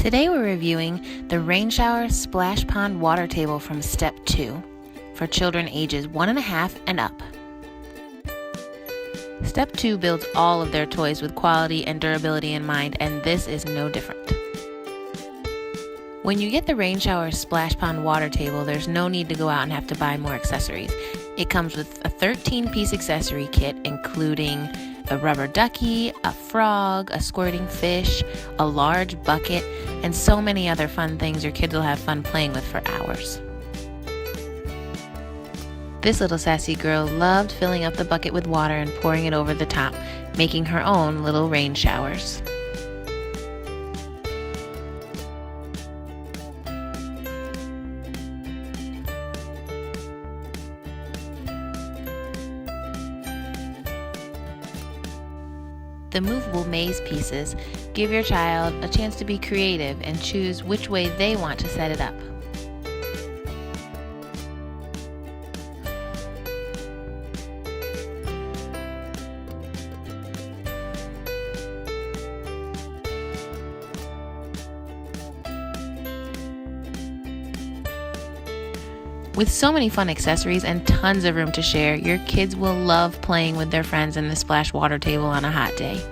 Today we're reviewing the Rain Shower Splash Pond Water Table from Step 2 for children ages 1.5 and up. Step 2 builds all of their toys with quality and durability in mind, and this is no different. When you get the Rain Shower Splash Pond Water Table, there's no need to go out and have to buy more accessories. It comes with a 13-piece accessory kit, including a rubber ducky, a frog, a squirting fish, a large bucket, and so many other fun things your kids will have fun playing with for hours. This little sassy girl loved filling up the bucket with water and pouring it over the top, making her own little rain showers. The movable maze pieces give your child a chance to be creative and choose which way they want to set it up. With so many fun accessories and tons of room to share, your kids will love playing with their friends in the splash water table on a hot day.